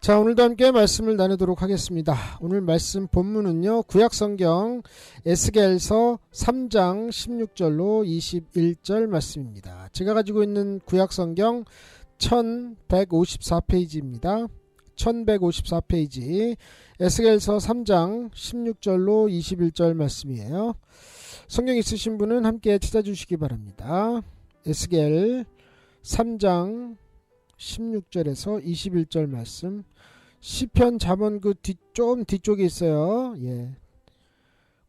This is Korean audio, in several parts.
자, 오늘도 함께 말씀을 나누도록 하겠습니다. 오늘 말씀 본문은요, 구약성경 에스겔서 3장 16절로 21절 말씀입니다. 제가 가지고 있는 구약성경 1154페이지입니다. 1154페이지 에스겔서 3장 16절로 21절 말씀이에요. 성경 있으신 분은 함께 찾아주시기 바랍니다. 에스겔 3장 16절에서 21절 말씀. 시편 잠언 좀 뒤쪽에 있어요. 예.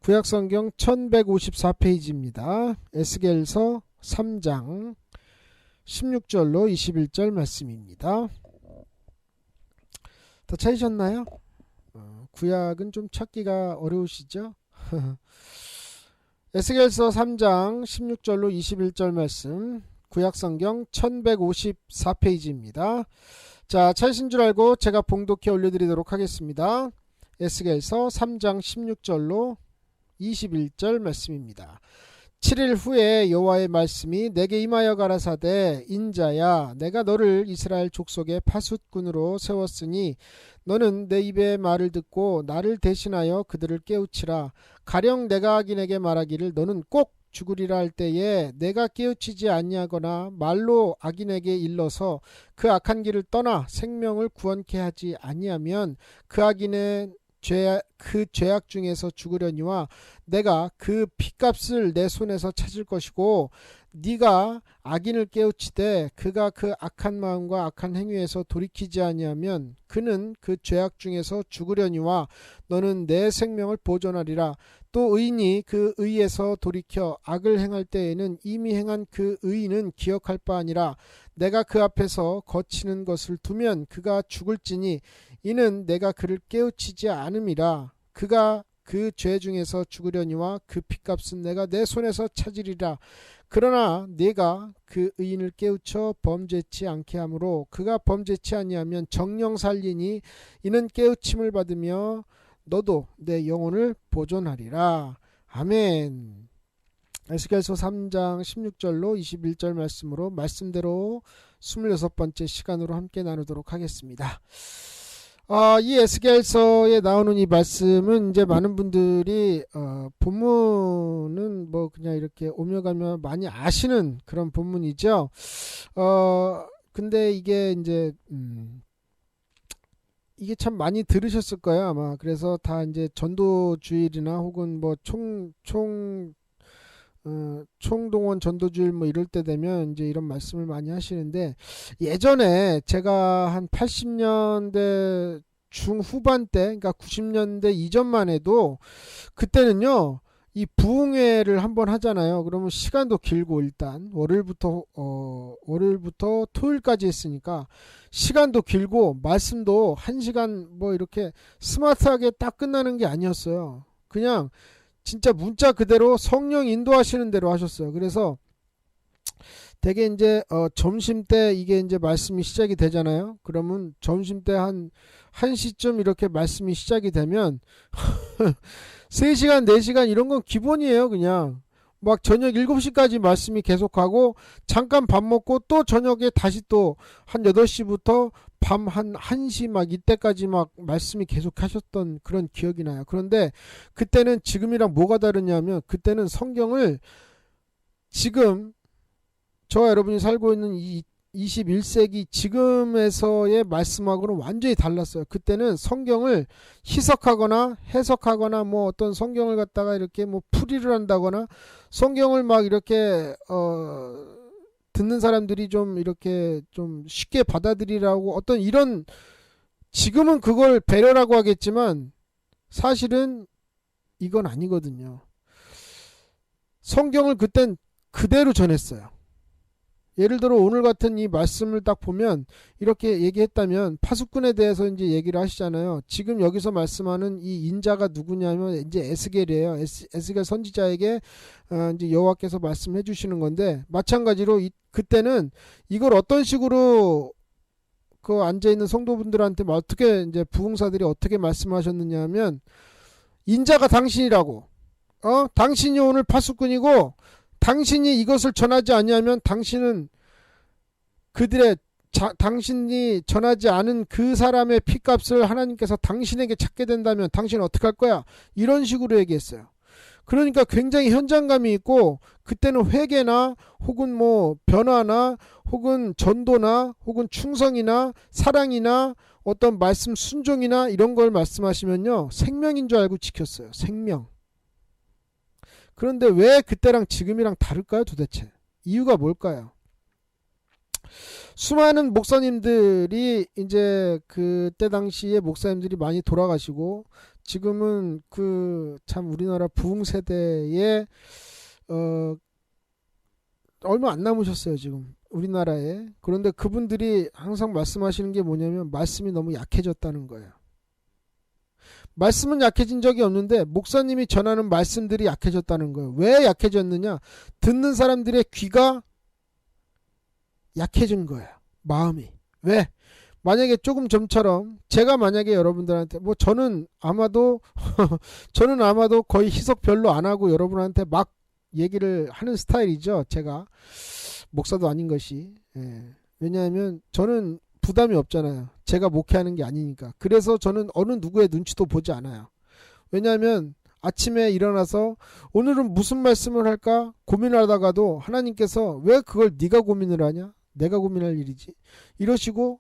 구약성경 1154페이지입니다. 에스겔서 3장 16절로 21절 말씀입니다. 다 찾으셨나요? 구약은 좀 찾기가 어려우시죠? 에스겔서 3장 16절로 21절 말씀, 구약성경 1154페이지입니다. 자, 찾으신 줄 알고 제가 봉독해 올려드리도록 하겠습니다. 에스겔서 3장 16절로 21절 말씀입니다. 7일 후에 여호와의 말씀이 내게 임하여 가라사대, 인자야, 내가 너를 이스라엘 족속의 파숫꾼으로 세웠으니 너는 내 입의 말을 듣고 나를 대신하여 그들을 깨우치라. 가령 내가 악인에게 말하기를 너는 꼭 죽으리라 할 때에 내가 깨우치지 아니하거나 말로 악인에게 일러서 그 악한 길을 떠나 생명을 구원케 하지 아니하면 그 악인의 그 죄악 중에서 죽으려니와 내가 그 핏값을 내 손에서 찾을 것이고, 네가 악인을 깨우치되 그가 그 악한 마음과 악한 행위에서 돌이키지 아니하면 그는 그 죄악 중에서 죽으려니와 너는 내 생명을 보존하리라. 또 의인이 그 의에서 돌이켜 악을 행할 때에는 이미 행한 그 의인은 기억할 바 아니라 내가 그 앞에서 거치는 것을 두면 그가 죽을지니 이는 내가 그를 깨우치지 않음이라. 그가 그 죄 중에서 죽으려니와 그 핏값은 내가 내 손에서 찾으리라. 그러나 네가 그 의인을 깨우쳐 범죄치 않게 하므로 그가 범죄치 아니하면 정령 살리니 이는 깨우침을 받으며 너도 내 영혼을 보존하리라. 아멘. 에스겔서 3장 16절로 21절 말씀으로 말씀대로 26번째 시간으로 함께 나누도록 하겠습니다. 이 에스겔서에 나오는 이 말씀은 이제 많은 분들이 본문은 뭐 그냥 이렇게 오며 가며 많이 아시는 그런 본문이죠. 근데 이게 이제 이게 참 많이 들으셨을 거예요, 아마. 그래서 다 이제 전도주일이나 혹은 뭐 총동원 전도주일 뭐 이럴 때 되면 이제 이런 말씀을 많이 하시는데, 예전에 제가 한 80년대 중후반 때, 그러니까 90년대 이전만 해도 그때는요, 이 부흥회를 한번 하잖아요. 그러면 시간도 길고, 일단 월요일부터 토요일까지 했으니까 시간도 길고 말씀도 1시간 뭐 이렇게 스마트하게 딱 끝나는 게 아니었어요. 그냥 진짜 문자 그대로 성령 인도하시는 대로 하셨어요. 그래서 되게 이제 점심 때 이게 이제 말씀이 시작이 되잖아요. 그러면 점심 때 한 1시쯤 이렇게 말씀이 시작이 되면 3시간 4시간 이런 건 기본이에요. 그냥 막 저녁 7시까지 말씀이 계속하고, 잠깐 밥 먹고 또 저녁에 다시 또 한 8시부터 밤 한 1시 막 이때까지 막 말씀이 계속 하셨던 그런 기억이 나요. 그런데 그때는 지금이랑 뭐가 다르냐면, 그때는 성경을 지금 저와 여러분이 살고 있는 이 21세기 지금에서의 말씀하고는 완전히 달랐어요. 그때는 성경을 희석하거나 해석하거나 뭐 어떤 성경을 갖다가 이렇게 뭐 풀이를 한다거나, 성경을 막 이렇게 듣는 사람들이 좀 이렇게 좀 쉽게 받아들이라고 어떤 이런, 지금은 그걸 배려라고 하겠지만 사실은 이건 아니거든요. 성경을 그땐 그대로 전했어요. 예를 들어 오늘 같은 이 말씀을 딱 보면 이렇게 얘기했다면, 파수꾼에 대해서 이제 얘기를 하시잖아요. 지금 여기서 말씀하는 이 인자가 누구냐면 이제 에스겔이에요. 에스겔 선지자에게 이제 여호와께서 말씀해 주시는 건데, 마찬가지로 그때는 이걸 어떤 식으로 그 앉아 있는 성도분들한테 어떻게 이제 부흥사들이 어떻게 말씀하셨느냐 하면, 인자가 당신이라고, 당신이 오늘 파수꾼이고 당신이 이것을 전하지 아니하면 당신은 그들의 당신이 전하지 않은 그 사람의 피값을 하나님께서 당신에게 찾게 된다면 당신은 어떻게 할 거야? 이런 식으로 얘기했어요. 그러니까 굉장히 현장감이 있고 그때는 회개나 혹은 뭐 변화나 혹은 전도나 혹은 충성이나 사랑이나 어떤 말씀 순종이나 이런 걸 말씀하시면요, 생명인 줄 알고 지켰어요. 생명. 그런데 왜 그때랑 지금이랑 다를까요, 도대체? 이유가 뭘까요? 수많은 목사님들이 이제 그때 당시에 목사님들이 많이 돌아가시고 지금은 그 참 우리나라 부흥 세대에 얼마 안 남으셨어요, 지금 우리나라에. 그런데 그분들이 항상 말씀하시는 게 뭐냐면 말씀이 너무 약해졌다는 거예요. 말씀은 약해진 적이 없는데 목사님이 전하는 말씀들이 약해졌다는 거예요. 왜 약해졌느냐? 듣는 사람들의 귀가 약해진 거예요. 마음이. 왜? 만약에 조금 전처럼 제가 만약에 여러분들한테 뭐 저는 아마도 거의 희석 별로 안 하고 여러분한테 막 얘기를 하는 스타일이죠. 제가 목사도 아닌 것이. 왜냐하면 저는 부담이 없잖아요. 제가 목회하는 게 아니니까. 그래서 저는 어느 누구의 눈치도 보지 않아요. 왜냐하면 아침에 일어나서 오늘은 무슨 말씀을 할까 고민하다가도 하나님께서 왜 그걸 네가 고민을 하냐? 내가 고민할 일이지. 이러시고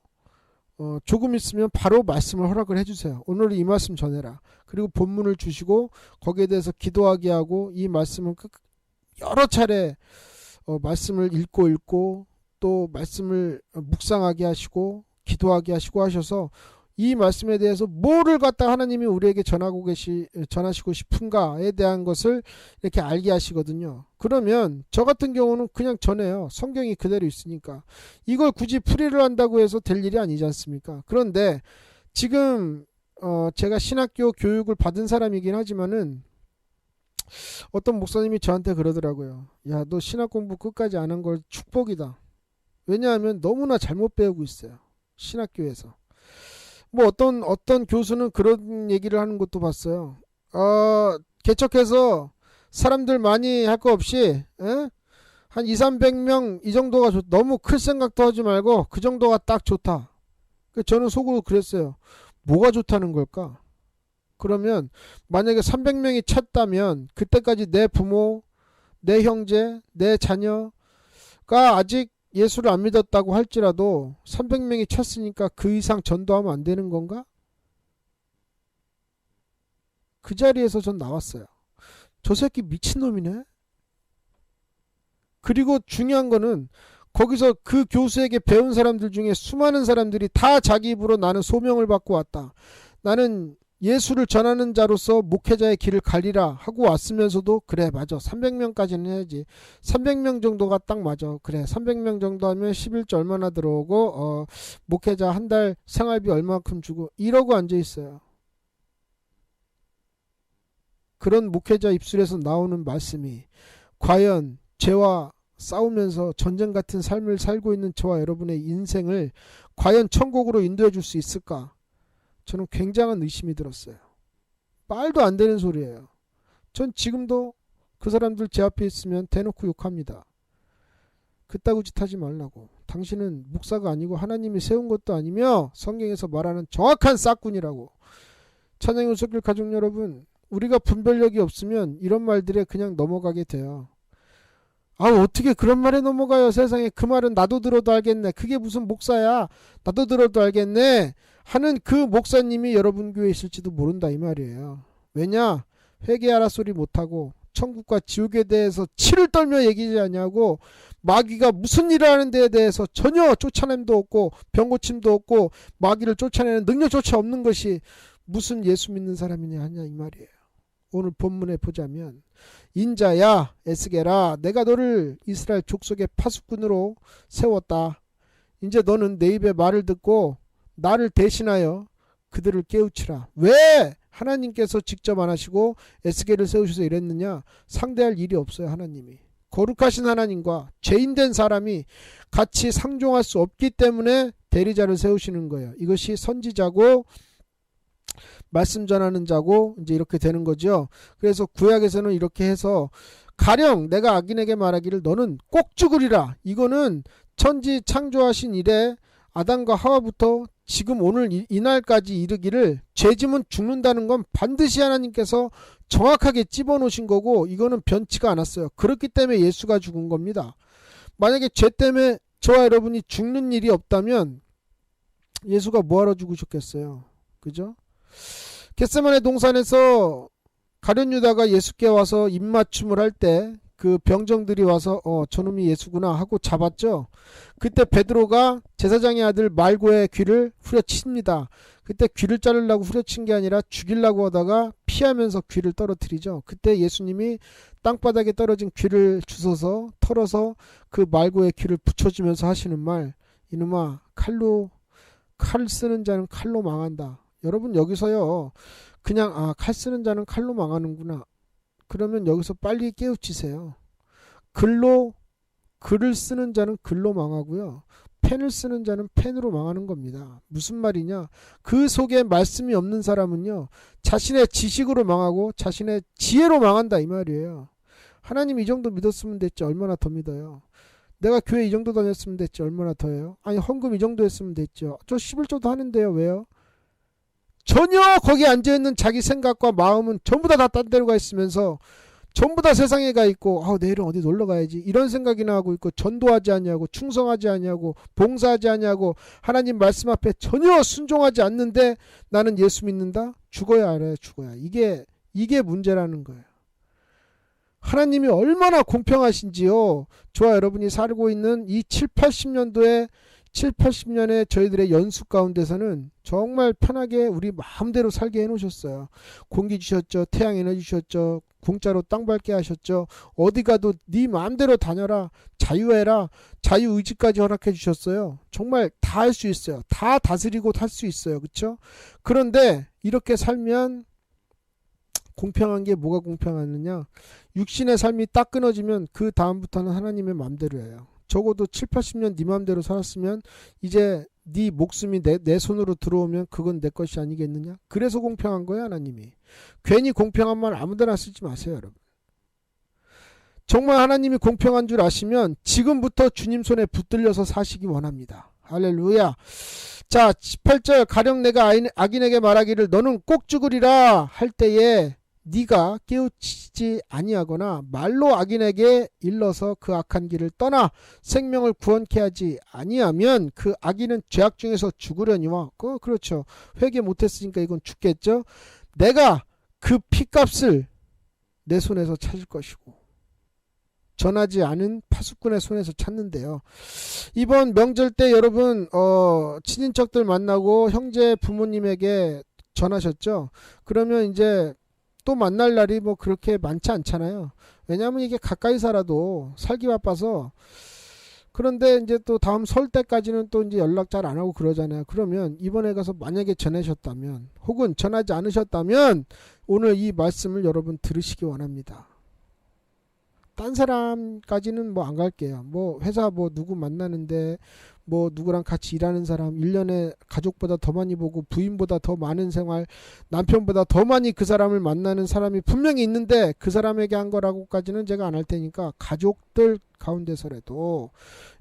조금 있으면 바로 말씀을 허락을 해주세요. 오늘 이 말씀 전해라. 그리고 본문을 주시고 거기에 대해서 기도하게 하고 이 말씀을 여러 차례 말씀을 읽고 또 말씀을 묵상하게 하시고 기도하게 하시고 하셔서 이 말씀에 대해서 뭐를 갖다 하나님이 우리에게 전하시고 싶은가에 대한 것을 이렇게 알게 하시거든요. 그러면 저 같은 경우는 그냥 전해요. 성경이 그대로 있으니까. 이걸 굳이 풀이를 한다고 해서 될 일이 아니지 않습니까? 그런데 지금 제가 신학교 교육을 받은 사람이긴 하지만은 어떤 목사님이 저한테 그러더라고요. 야, 너 신학 공부 끝까지 안 한 걸 축복이다. 왜냐하면 너무나 잘못 배우고 있어요. 신학교에서. 뭐 어떤 교수는 그런 얘기를 하는 것도 봤어요. 개척해서 사람들 많이 할 거 없이 한 200~300명 이 정도가 너무 클 생각도 하지 말고 그 정도가 딱 좋다. 저는 속으로 그랬어요. 뭐가 좋다는 걸까? 그러면 만약에 300명이 찼다면 그때까지 내 부모, 내 형제, 내 자녀가 아직 예수를 안 믿었다고 할지라도 300명이 찼으니까 그 이상 전도하면 안 되는 건가? 그 자리에서 전 나왔어요. 저 새끼 미친놈이네? 그리고 중요한 거는 거기서 그 교수에게 배운 사람들 중에 수많은 사람들이 다 자기 입으로 나는 소명을 받고 왔다. 나는 예수를 전하는 자로서 목회자의 길을 가리라 하고 왔으면서도 그래 맞아 300명까지는 해야지. 300명 정도가 딱 맞아. 그래 300명 정도 하면 11조 얼마나 들어오고 목회자 한 달 생활비 얼마큼 주고 이러고 앉아있어요. 그런 목회자 입술에서 나오는 말씀이 과연 죄와 싸우면서 전쟁 같은 삶을 살고 있는 저와 여러분의 인생을 과연 천국으로 인도해 줄 수 있을까? 저는 굉장한 의심이 들었어요. 말도 안 되는 소리예요. 전 지금도 그 사람들 제 앞에 있으면 대놓고 욕합니다. 그따구 짓 하지 말라고. 당신은 목사가 아니고 하나님이 세운 것도 아니며 성경에서 말하는 정확한 싹군이라고. 찬양의 숲길 가족 여러분, 우리가 분별력이 없으면 이런 말들에 그냥 넘어가게 돼요. 어떻게 그런 말에 넘어가요. 세상에 그 말은 나도 들어도 알겠네. 그게 무슨 목사야. 나도 들어도 알겠네. 하는 그 목사님이 여러분 교회에 있을지도 모른다 이 말이에요. 왜냐? 회개하라 소리 못하고 천국과 지옥에 대해서 치를 떨며 얘기하지 않냐고 마귀가 무슨 일을 하는 데에 대해서 전혀 쫓아냄도 없고 병고침도 없고 마귀를 쫓아내는 능력조차 없는 것이 무슨 예수 믿는 사람이냐 하냐 이 말이에요. 오늘 본문에 보자면 인자야 에스겔아 내가 너를 이스라엘 족속의 파수꾼으로 세웠다. 이제 너는 내 입의 말을 듣고 나를 대신하여 그들을 깨우치라. 왜 하나님께서 직접 안 하시고 에스겔을 세우셔서 이랬느냐? 상대할 일이 없어요. 하나님이. 거룩하신 하나님과 죄인된 사람이 같이 상종할 수 없기 때문에 대리자를 세우시는 거예요. 이것이 선지자고 말씀 전하는 자고 이제 이렇게 되는 거죠. 그래서 구약에서는 이렇게 해서 가령 내가 악인에게 말하기를 너는 꼭 죽으리라. 이거는 천지 창조하신 이래 아담과 하와부터 지금 오늘 이날까지 이르기를 죄짐은 죽는다는 건 반드시 하나님께서 정확하게 집어놓으신 거고 이거는 변치가 않았어요. 그렇기 때문에 예수가 죽은 겁니다. 만약에 죄 때문에 저와 여러분이 죽는 일이 없다면 예수가 뭐하러 죽으셨겠어요. 그죠? 겟세마네 동산에서 가룟 유다가 예수께 와서 입맞춤을 할 때 그 병정들이 와서 저놈이 예수구나 하고 잡았죠. 그때 베드로가 제사장의 아들 말고의 귀를 후려칩니다. 그때 귀를 자르려고 후려친 게 아니라 죽이려고 하다가 피하면서 귀를 떨어뜨리죠. 그때 예수님이 땅바닥에 떨어진 귀를 주워서 털어서 그 말고의 귀를 붙여주면서 하시는 말, 이놈아 칼 쓰는 자는 칼로 망한다. 여러분 여기서요 그냥 칼 쓰는 자는 칼로 망하는구나. 그러면 여기서 빨리 깨우치세요. 글을 쓰는 자는 글로 망하고요. 펜을 쓰는 자는 펜으로 망하는 겁니다. 무슨 말이냐? 그 속에 말씀이 없는 사람은요. 자신의 지식으로 망하고 자신의 지혜로 망한다 이 말이에요. 하나님 이 정도 믿었으면 됐지 얼마나 더 믿어요. 내가 교회 이 정도 다녔으면 됐지 얼마나 더해요. 아니 헌금 이 정도 했으면 됐죠. 저 11조도 하는데요. 왜요? 전혀 거기에 앉아있는 자기 생각과 마음은 전부 다 딴 데로 가 있으면서 전부 다 세상에 가 있고 내일은 어디 놀러 가야지 이런 생각이나 하고 있고 전도하지 않냐고 충성하지 않냐고 봉사하지 않냐고 하나님 말씀 앞에 전혀 순종하지 않는데 나는 예수 믿는다? 죽어야 알아요. 죽어야. 이게 문제라는 거예요. 하나님이 얼마나 공평하신지요. 저와 여러분이 살고 있는 이 7, 80년의 저희들의 연수 가운데서는 정말 편하게 우리 마음대로 살게 해놓으셨어요. 공기 주셨죠. 태양 에너지 주셨죠. 공짜로 땅 밟게 하셨죠. 어디 가도 네 마음대로 다녀라. 자유해라. 자유의지까지 허락해 주셨어요. 정말 다 할 수 있어요. 다 다스리고 할 수 있어요. 그렇죠? 그런데 이렇게 살면 공평한 게 뭐가 공평하느냐? 육신의 삶이 딱 끊어지면 그 다음부터는 하나님의 마음대로예요. 적어도 7, 80년 네 마음대로 살았으면 이제 네 목숨이 내 손으로 들어오면 그건 내 것이 아니겠느냐? 그래서 공평한 거예요. 하나님이. 괜히 공평한 말 아무데나 쓰지 마세요. 여러분. 정말 하나님이 공평한 줄 아시면 지금부터 주님 손에 붙들려서 사시기 원합니다. 할렐루야. 자 18절 가령 내가 악인에게 말하기를 너는 꼭 죽으리라 할 때에 네가 깨우치지 아니하거나 말로 악인에게 일러서 그 악한 길을 떠나 생명을 구원케 하지 아니하면 그 악인은 죄악 중에서 죽으려니와 그렇죠. 회개 못했으니까 이건 죽겠죠. 내가 그 피값을 내 손에서 찾을 것이고 전하지 않은 파수꾼의 손에서 찾는데요. 이번 명절 때 여러분 친인척들 만나고 형제 부모님에게 전하셨죠. 그러면 이제 또 만날 날이 뭐 그렇게 많지 않잖아요. 왜냐하면 이게 가까이 살아도 살기 바빠서. 그런데 이제 또 다음 설 때까지는 또 이제 연락 잘 안 하고 그러잖아요. 그러면 이번에 가서 만약에 전하셨다면 혹은 전하지 않으셨다면 오늘 이 말씀을 여러분 들으시기 원합니다. 딴 사람까지는 뭐 안 갈게요. 뭐 회사 뭐 누구 만나는데 뭐 누구랑 같이 일하는 사람 1년에 가족보다 더 많이 보고 부인보다 더 많은 생활 남편보다 더 많이 그 사람을 만나는 사람이 분명히 있는데 그 사람에게 한 거라고까지는 제가 안 할 테니까 가족들 가운데서라도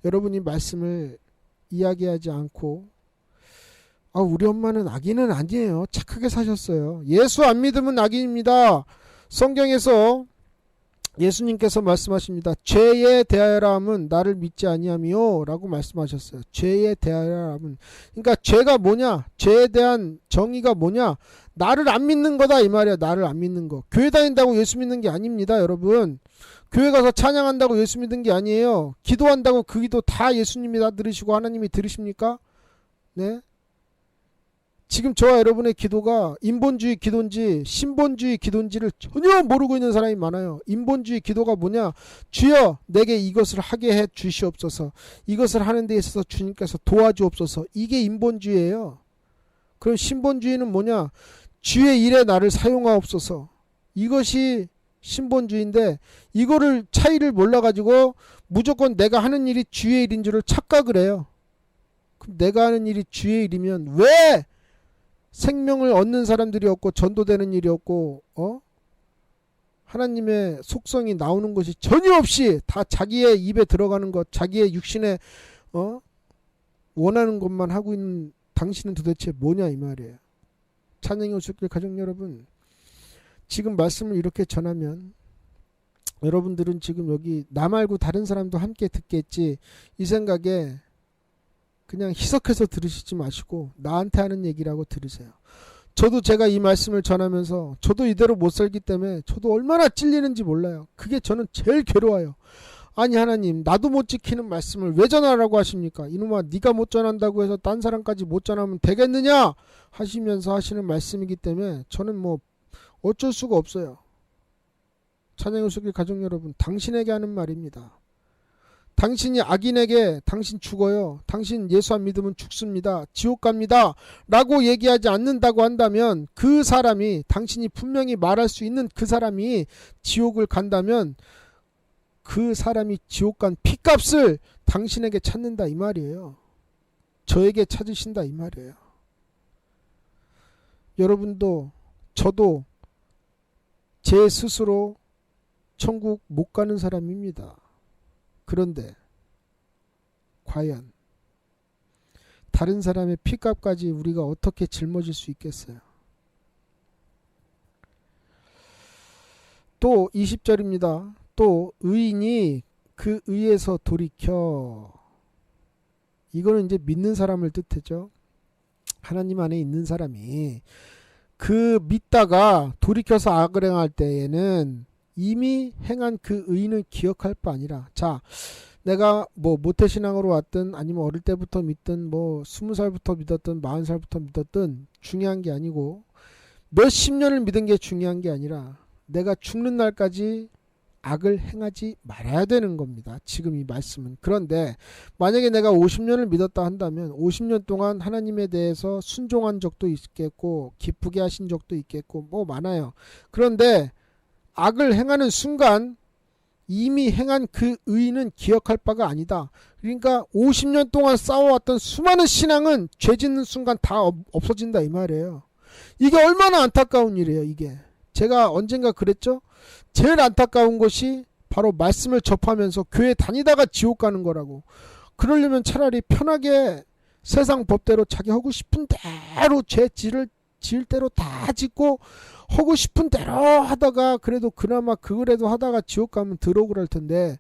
여러분이 말씀을 이야기하지 않고 우리 엄마는 악인은 아니에요. 착하게 사셨어요. 예수 안 믿으면 악인입니다. 성경에서 예수님께서 말씀하십니다. 죄에 대하여라 함은 나를 믿지 아니하미요 라고 말씀하셨어요. 죄에 대하여라 함은 그러니까 죄가 뭐냐? 죄에 대한 정의가 뭐냐? 나를 안 믿는 거다 이 말이야. 나를 안 믿는 거. 교회 다닌다고 예수 믿는 게 아닙니다. 여러분. 교회 가서 찬양한다고 예수 믿는 게 아니에요. 기도한다고 그 기도 다 예수님이 다 들으시고 하나님이 들으십니까? 네? 지금 저와 여러분의 기도가 인본주의 기도인지 신본주의 기도인지를 전혀 모르고 있는 사람이 많아요. 인본주의 기도가 뭐냐? 주여 내게 이것을 하게 해 주시옵소서. 이것을 하는 데 있어서 주님께서 도와주옵소서. 이게 인본주의예요. 그럼 신본주의는 뭐냐? 주의 일에 나를 사용하옵소서. 이것이 신본주의인데 이거를 차이를 몰라가지고 무조건 내가 하는 일이 주의 일인 줄을 착각을 해요. 그럼 내가 하는 일이 주의 일이면 왜 생명을 얻는 사람들이 없고 전도되는 일이 없고 하나님의 속성이 나오는 것이 전혀 없이 다 자기의 입에 들어가는 것 자기의 육신의 원하는 것만 하고 있는 당신은 도대체 뭐냐 이 말이에요. 찬양의 오셨길 가족 여러분, 지금 말씀을 이렇게 전하면 여러분들은 지금 여기 나 말고 다른 사람도 함께 듣겠지 이 생각에 그냥 희석해서 들으시지 마시고 나한테 하는 얘기라고 들으세요. 저도 제가 이 말씀을 전하면서 저도 이대로 못 살기 때문에 저도 얼마나 찔리는지 몰라요. 그게 저는 제일 괴로워요. 아니 하나님, 나도 못 지키는 말씀을 왜 전하라고 하십니까? 이놈아, 네가 못 전한다고 해서 딴 사람까지 못 전하면 되겠느냐 하시면서 하시는 말씀이기 때문에 저는 뭐 어쩔 수가 없어요. 찬양의 오셨길 가족 여러분, 당신에게 하는 말입니다. 당신이 악인에게 당신 죽어요, 당신 예수 안 믿으면 죽습니다, 지옥 갑니다 라고 얘기하지 않는다고 한다면, 그 사람이, 당신이 분명히 말할 수 있는 그 사람이 지옥을 간다면 그 사람이 지옥 간 피값을 당신에게 찾는다 이 말이에요. 저에게 찾으신다 이 말이에요. 여러분도 저도 제 스스로 천국 못 가는 사람입니다. 그런데 과연 다른 사람의 피값까지 우리가 어떻게 짊어질 수 있겠어요? 또 20절입니다. 또 의인이 그 의에서 돌이켜. 이거는 이제 믿는 사람을 뜻하죠. 하나님 안에 있는 사람이 그 믿다가 돌이켜서 악을 행할 때에는 이미 행한 그 의는 기억할 바 아니라, 자, 내가 뭐 모태신앙으로 왔든 아니면 어릴 때부터 믿든 뭐 20살부터 믿었든 40살부터 믿었든 중요한 게 아니고, 몇십 년을 믿은 게 중요한 게 아니라 내가 죽는 날까지 악을 행하지 말아야 되는 겁니다. 지금 이 말씀은. 그런데 만약에 내가 50년을 믿었다 한다면 50년 동안 하나님에 대해서 순종한 적도 있겠고 기쁘게 하신 적도 있겠고 뭐 많아요. 그런데 악을 행하는 순간 이미 행한 그 의는 기억할 바가 아니다. 그러니까 50년 동안 쌓아왔던 수많은 신앙은 죄 짓는 순간 다 없어진다 이 말이에요. 이게 얼마나 안타까운 일이에요. 이게 제가 언젠가 그랬죠. 제일 안타까운 것이 바로 말씀을 접하면서 교회 다니다가 지옥 가는 거라고. 그러려면 차라리 편하게 세상 법대로 자기 하고 싶은 대로 죄 지을 대로 다 짓고 하고 싶은 대로 하다가 그래도 그나마 그래도 하다가 지옥 가면 들어오고 그럴 텐데,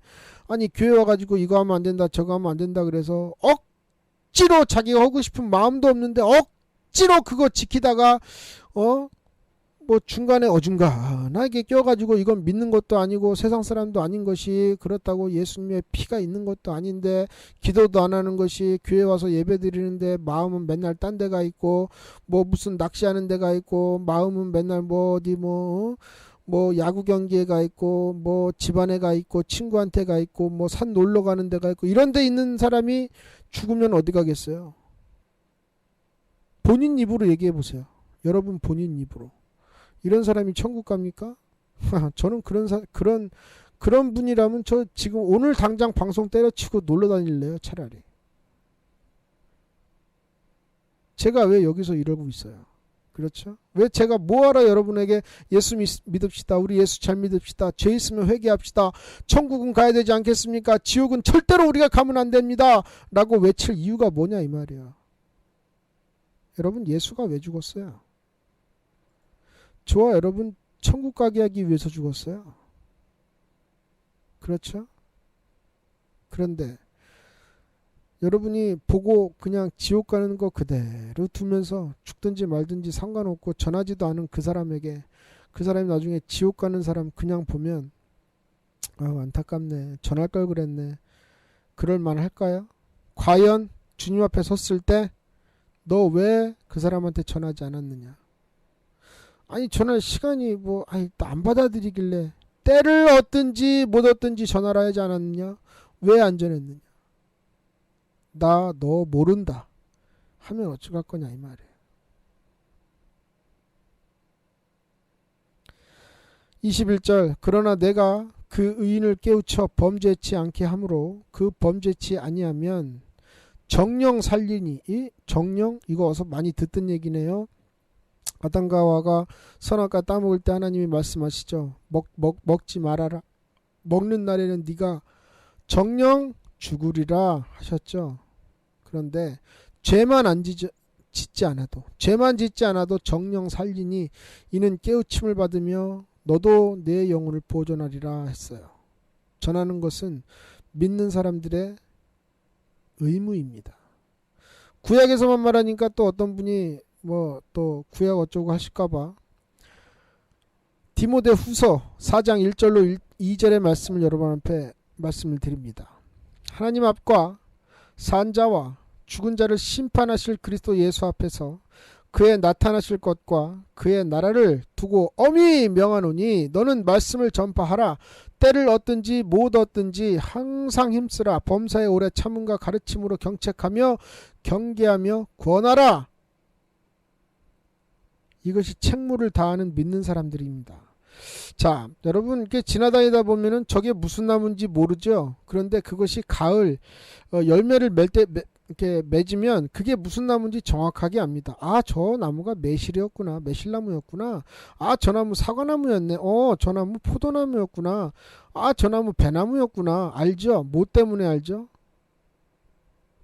아니 교회 와가지고 이거 하면 안 된다 저거 하면 안 된다 그래서 억지로 자기가 하고 싶은 마음도 없는데 억지로 그거 지키다가 뭐 중간에 어중간하게 껴가지고 이건 믿는 것도 아니고 세상 사람도 아닌 것이 그렇다고 예수님의 피가 있는 것도 아닌데 기도도 안 하는 것이 교회 와서 예배 드리는데 마음은 맨날 딴 데가 있고 뭐 무슨 낚시하는 데가 있고 마음은 맨날 뭐 어디 뭐 야구 경기에 가 있고 뭐 집안에 가 있고 친구한테 가 있고 뭐 산 놀러 가는 데가 있고 이런 데 있는 사람이 죽으면 어디 가겠어요? 본인 입으로 얘기해 보세요. 여러분 본인 입으로. 이런 사람이 천국 갑니까? 저는 그런 분이라면 저 지금 오늘 당장 방송 때려치고 놀러 다닐래요. 차라리. 제가 왜 여기서 이러고 있어요? 그렇죠? 왜 제가 뭐하러 여러분에게 예수 믿읍시다. 우리 예수 잘 믿읍시다. 죄 있으면 회개합시다. 천국은 가야 되지 않겠습니까? 지옥은 절대로 우리가 가면 안 됩니다. 라고 외칠 이유가 뭐냐 이 말이야. 여러분 예수가 왜 죽었어요? 저와 여러분 천국 가게 하기 위해서 죽었어요. 그렇죠? 그런데 여러분이 보고 그냥 지옥 가는 거 그대로 두면서 죽든지 말든지 상관없고 전하지도 않은 그 사람에게, 그 사람이 나중에 지옥 가는 사람 그냥 보면 안타깝네, 전할 걸 그랬네, 그럴 만할까요? 과연 주님 앞에 섰을 때 너 왜 그 사람한테 전하지 않았느냐? 아니 전할 시간이 안 받아들이길래 때를 얻든지 못 얻든지 전화를 하지 않았느냐? 왜 안 전했느냐? 나 너 모른다 하면 어쩌할 거냐 이 말이에요. 21절 그러나 내가 그 의인을 깨우쳐 범죄치 않게 하므로 그 범죄치 아니하면 정령 살리니. 이 정령 이거 어서 많이 듣던 얘기네요. 아담과 하와가 선악과 따먹을 때 하나님이 말씀하시죠. 먹지 말아라. 먹는 날에는 네가 정령 죽으리라 하셨죠. 그런데 죄만 안 짓지 않아도 정령 살리니 이는 깨우침을 받으며 너도 내 영혼을 보존하리라 했어요. 전하는 것은 믿는 사람들의 의무입니다. 구약에서만 말하니까 또 어떤 분이 뭐 또 구약 어쩌고 하실까봐 디모데 후서 4장 1절로 2절의 말씀을 여러분 앞에 말씀을 드립니다. 하나님 앞과 산자와 죽은 자를 심판하실 그리스도 예수 앞에서 그의 나타나실 것과 그의 나라를 두고 엄히 명하노니 너는 말씀을 전파하라. 때를 얻든지 못 얻든지 항상 힘쓰라. 범사에 오래 참음과 가르침으로 경책하며 경계하며 권하라. 이것이 책무를 다하는 믿는 사람들입니다. 자, 여러분 이렇게 지나다니다 보면은 저게 무슨 나무인지 모르죠. 그런데 그것이 가을 열매를 맺을 때 이렇게 맺으면 그게 무슨 나무인지 정확하게 압니다. 아, 저 나무가 매실이었구나. 매실나무였구나. 아, 저 나무 사과나무였네. 저 나무 포도나무였구나. 아, 저 나무 배나무였구나. 알죠? 뭐 때문에 알죠?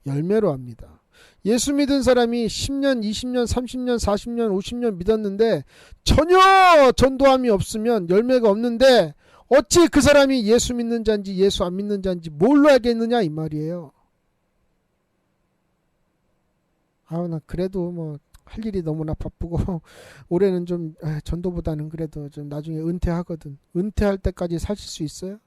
열매로 압니다. 예수 믿은 사람이 10년, 20년, 30년, 40년, 50년 믿었는데 전혀 전도함이 없으면 열매가 없는데 어찌 그 사람이 예수 믿는 자인지 예수 안 믿는 자인지 뭘로 알겠느냐 이 말이에요. 나 그래도 뭐 할 일이 너무나 바쁘고 올해는 좀 전도보다는 그래도 좀 나중에 은퇴하거든. 은퇴할 때까지 사실 수 있어요?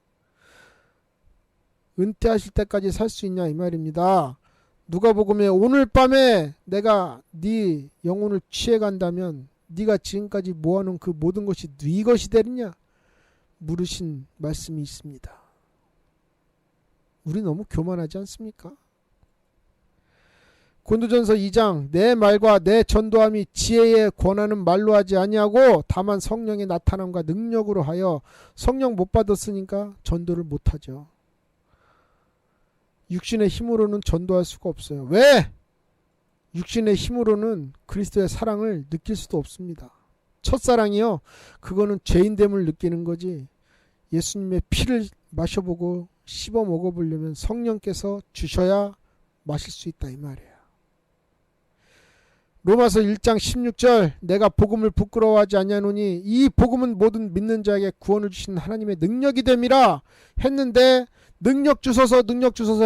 은퇴하실 때까지 살 수 있냐 이 말입니다. 누가복음에 오늘 밤에 내가 네 영혼을 취해간다면 네가 지금까지 모아놓은 그 모든 것이 네 것이 되느냐 물으신 말씀이 있습니다. 우리 너무 교만하지 않습니까? 고린도전서 2장 내 말과 내 전도함이 지혜에 권하는 말로 하지 아니하고 다만 성령의 나타남과 능력으로 하여 성령 못 받았으니까 전도를 못하죠. 육신의 힘으로는 전도할 수가 없어요. 왜? 육신의 힘으로는 그리스도의 사랑을 느낄 수도 없습니다. 첫사랑이요. 그거는 죄인됨을 느끼는 거지. 예수님의 피를 마셔보고 씹어 먹어보려면 성령께서 주셔야 마실 수 있다 이 말이에요. 로마서 1장 16절 내가 복음을 부끄러워하지 아니하노니 이 복음은 모든 믿는 자에게 구원을 주신 하나님의 능력이 됨이라 했는데 능력 주소서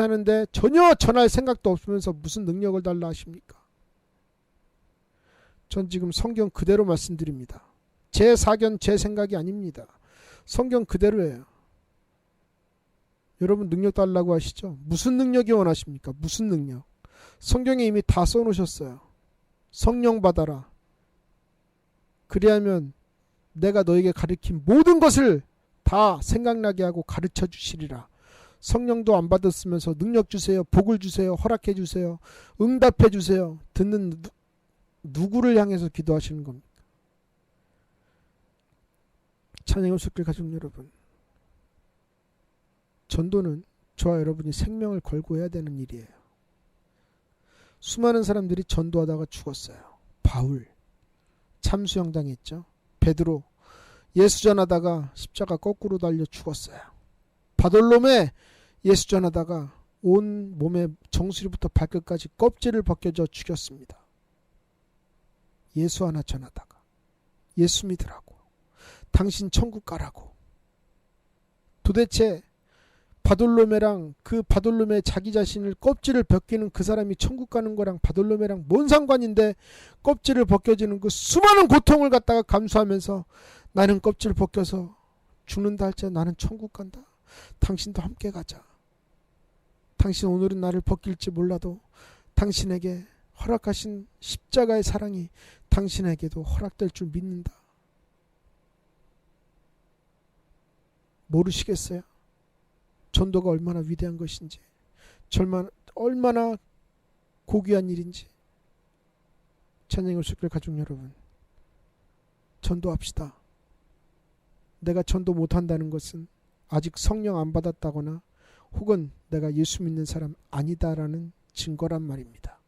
하는데 전혀 전할 생각도 없으면서 무슨 능력을 달라 하십니까? 전 지금 성경 그대로 말씀드립니다. 제 사견 제 생각이 아닙니다. 성경 그대로예요. 여러분 능력 달라고 하시죠? 무슨 능력이 원하십니까? 무슨 능력? 성경에 이미 다 써놓으셨어요. 성령 받아라. 그리하면 내가 너에게 가르친 모든 것을 다 생각나게 하고 가르쳐 주시리라. 성령도 안 받았으면서 능력 주세요. 복을 주세요. 허락해 주세요. 응답해 주세요. 듣는 누구를 향해서 기도하시는 겁니까? 찬양의 숲길 가족 여러분, 전도는 저와 여러분이 생명을 걸고 해야 되는 일이에요. 수많은 사람들이 전도하다가 죽었어요. 바울 참수형 당했죠. 베드로 예수 전하다가 십자가 거꾸로 달려 죽었어요. 바돌로메 예수 전하다가 온 몸에 정수리부터 발끝까지 껍질을 벗겨져 죽였습니다. 예수 하나 전하다가 예수 믿으라고, 당신 천국 가라고. 도대체 바돌로메랑 그 바돌로메 자기 자신을 껍질을 벗기는 그 사람이 천국 가는 거랑 바돌로메랑 뭔 상관인데 껍질을 벗겨지는 그 수많은 고통을 갖다가 감수하면서 나는 껍질 벗겨서 죽는다 할지 나는 천국 간다. 당신도 함께 가자. 당신 오늘은 나를 벗길지 몰라도 당신에게 허락하신 십자가의 사랑이 당신에게도 허락될 줄 믿는다. 모르시겠어요? 전도가 얼마나 위대한 것인지, 얼마나 고귀한 일인지. 찬양의 숲길 가족 여러분, 전도합시다. 내가 전도 못한다는 것은 아직 성령 안 받았다거나 혹은 내가 예수 믿는 사람 아니다라는 증거란 말입니다.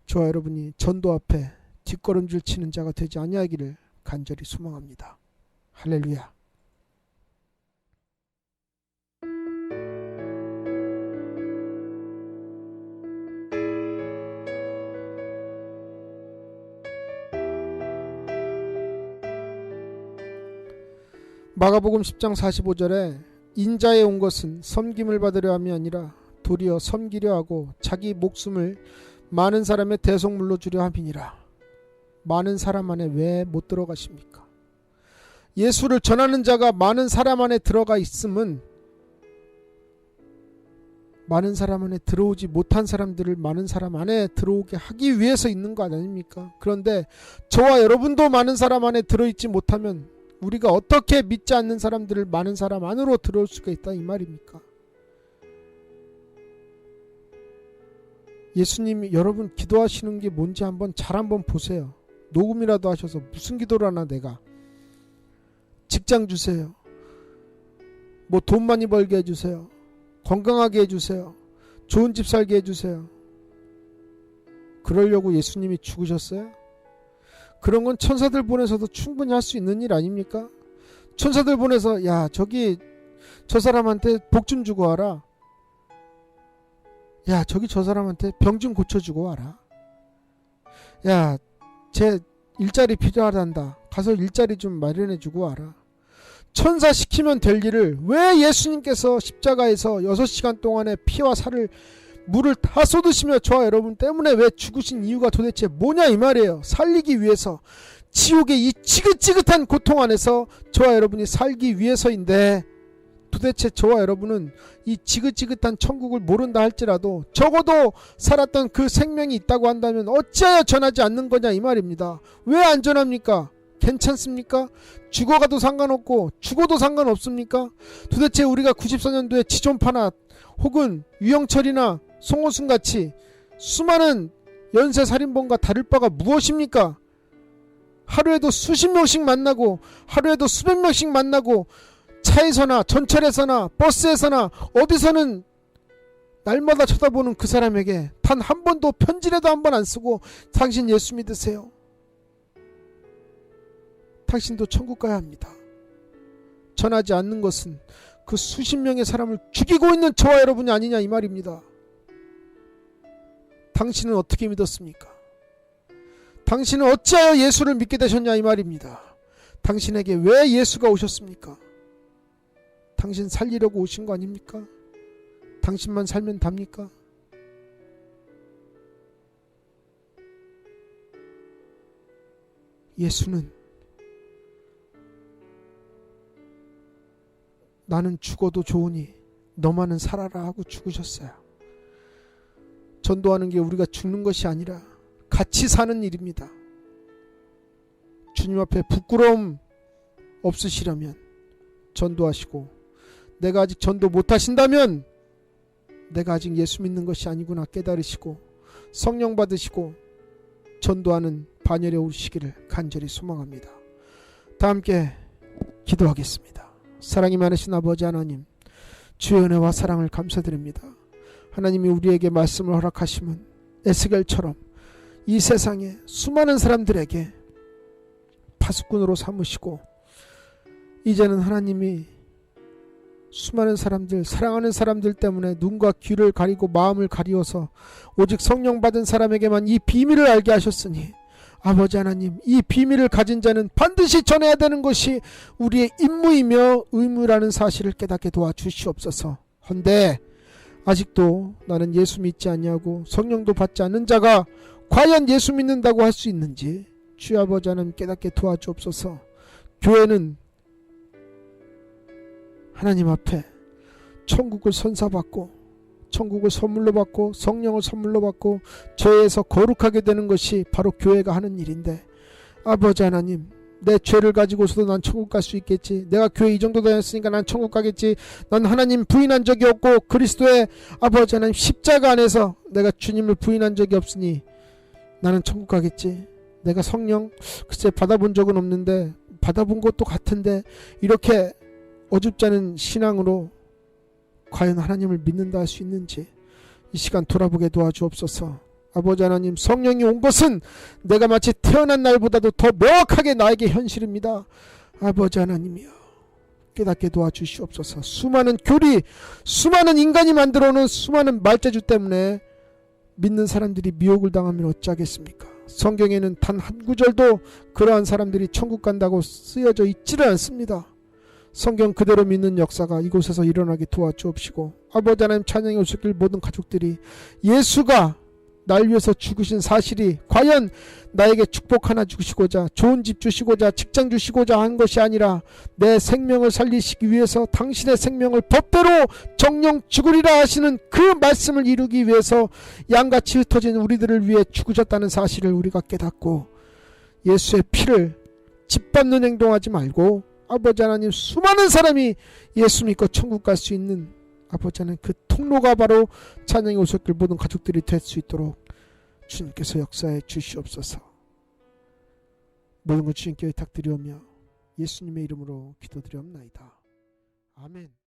저와 여러분이 전도 앞에 뒷걸음질 치는 자가 되지 아니하기를 간절히 소망합니다. 할렐루야. 마가복음 10장 45절에 인자에 온 것은 섬김을 받으려 함이 아니라 도리어 섬기려 하고 자기 목숨을 많은 사람의 대속물로 주려 함이니라. 많은 사람 안에 왜 못 들어가십니까? 예수를 전하는 자가 많은 사람 안에 들어가 있음은 많은 사람 안에 들어오지 못한 사람들을 많은 사람 안에 들어오게 하기 위해서 있는 거 아닙니까? 그런데 저와 여러분도 많은 사람 안에 들어있지 못하면 우리가 어떻게 믿지 않는 사람들을 많은 사람 안으로 들어올 수가 있다 이 말입니까? 예수님이 여러분 기도하시는 게 뭔지 잘 한번 보세요. 녹음이라도 하셔서 무슨 기도를 하나 내가. 직장 주세요. 뭐 돈 많이 벌게 해주세요. 건강하게 해주세요. 좋은 집 살게 해주세요. 그러려고 예수님이 죽으셨어요? 그런 건 천사들 보내서도 충분히 할 수 있는 일 아닙니까? 천사들 보내서 야 저기 저 사람한테 복 좀 주고 와라. 야 저기 저 사람한테 병 좀 고쳐주고 와라. 야 쟤 일자리 필요하단다. 가서 일자리 좀 마련해주고 와라. 천사 시키면 될 일을 왜 예수님께서 십자가에서 6시간 동안의 피와 살을 물을 다 쏟으시며 저와 여러분 때문에 왜 죽으신 이유가 도대체 뭐냐 이 말이에요. 살리기 위해서, 지옥의 이 지긋지긋한 고통 안에서 저와 여러분이 살기 위해서인데, 도대체 저와 여러분은 이 지긋지긋한 천국을 모른다 할지라도 적어도 살았던 그 생명이 있다고 한다면 어찌하여 전하지 않는 거냐 이 말입니다. 왜 안 전합니까? 괜찮습니까? 죽어가도 상관없고 죽어도 상관없습니까? 도대체 우리가 94년도에 지존파나 혹은 유영철이나 송호순같이 수많은 연쇄살인범과 다를 바가 무엇입니까? 하루에도 수십 명씩 만나고 하루에도 수백 명씩 만나고 차에서나 전철에서나 버스에서나 어디서는 날마다 쳐다보는 그 사람에게 단 한 번도 편지라도 한 번 안 쓰고 당신 예수 믿으세요. 당신도 천국 가야 합니다. 전하지 않는 것은 그 수십 명의 사람을 죽이고 있는 저와 여러분이 아니냐 이 말입니다. 당신은 어떻게 믿었습니까? 당신은 어찌하여 예수를 믿게 되셨냐 이 말입니다. 당신에게 왜 예수가 오셨습니까? 당신 살리려고 오신 거 아닙니까? 당신만 살면 답니까? 예수는 나는 죽어도 좋으니 너만은 살아라 하고 죽으셨어요. 전도하는 게 우리가 죽는 것이 아니라 같이 사는 일입니다. 주님 앞에 부끄러움 없으시려면 전도하시고, 내가 아직 전도 못하신다면 내가 아직 예수 믿는 것이 아니구나 깨달으시고 성령 받으시고 전도하는 반열에 오시기를 간절히 소망합니다. 다 함께 기도하겠습니다. 사랑이 많으신 아버지 하나님, 주의 은혜와 사랑을 감사드립니다. 하나님이 우리에게 말씀을 허락하시면 에스겔처럼 이 세상에 수많은 사람들에게 파수꾼으로 삼으시고, 이제는 하나님이 수많은 사람들, 사랑하는 사람들 때문에 눈과 귀를 가리고 마음을 가리워서 오직 성령 받은 사람에게만 이 비밀을 알게 하셨으니, 아버지 하나님, 이 비밀을 가진 자는 반드시 전해야 되는 것이 우리의 임무이며 의무라는 사실을 깨닫게 도와주시옵소서. 헌데 아직도 나는 예수 믿지 않냐고 성령도 받지 않는 자가 과연 예수 믿는다고 할 수 있는지 주의 아버지 하나님 깨닫게 도와주옵소서. 교회는 하나님 앞에 천국을 선사받고 천국을 선물로 받고 성령을 선물로 받고 죄에서 거룩하게 되는 것이 바로 교회가 하는 일인데, 아버지 하나님, 내 죄를 가지고서도 난 천국 갈 수 있겠지, 내가 교회 이 정도 다녔으니까 난 천국 가겠지, 난 하나님 부인한 적이 없고 그리스도의 아버지 하나님 십자가 안에서 내가 주님을 부인한 적이 없으니 나는 천국 가겠지, 내가 성령 글쎄 받아본 적은 없는데 받아본 것도 같은데, 이렇게 어줍지 않은 신앙으로 과연 하나님을 믿는다 할 수 있는지 이 시간 돌아보게 도와주옵소서. 아버지 하나님, 성령이 온 것은 내가 마치 태어난 날보다도 더 명확하게 나에게 현실입니다. 아버지 하나님이여, 깨닫게 도와주시옵소서. 수많은 교리, 수많은 인간이 만들어 놓은 수많은 말재주 때문에 믿는 사람들이 미혹을 당하면 어찌하겠습니까? 성경에는 단 한 구절도 그러한 사람들이 천국 간다고 쓰여져 있지를 않습니다. 성경 그대로 믿는 역사가 이곳에서 일어나게 도와주옵시고, 아버지 하나님 찬양해 오셨길 모든 가족들이 예수가 날 위해서 죽으신 사실이 과연 나에게 축복 하나 주시고자, 좋은 집 주시고자, 직장 주시고자 한 것이 아니라 내 생명을 살리시기 위해서 당신의 생명을 법대로 정령 죽으리라 하시는 그 말씀을 이루기 위해서 양같이 흩어진 우리들을 위해 죽으셨다는 사실을 우리가 깨닫고 예수의 피를 짓밟는 행동하지 말고, 아버지 하나님 수많은 사람이 예수 믿고 천국 갈 수 있는 아버지 하나님 그 통로가 바로 찬양의 오솔길 모든 가족들이 될 수 있도록 주님께서 역사해 주시옵소서. 모든 것 주님께 의탁드리오며 예수님의 이름으로 기도드리옵나이다. 아멘.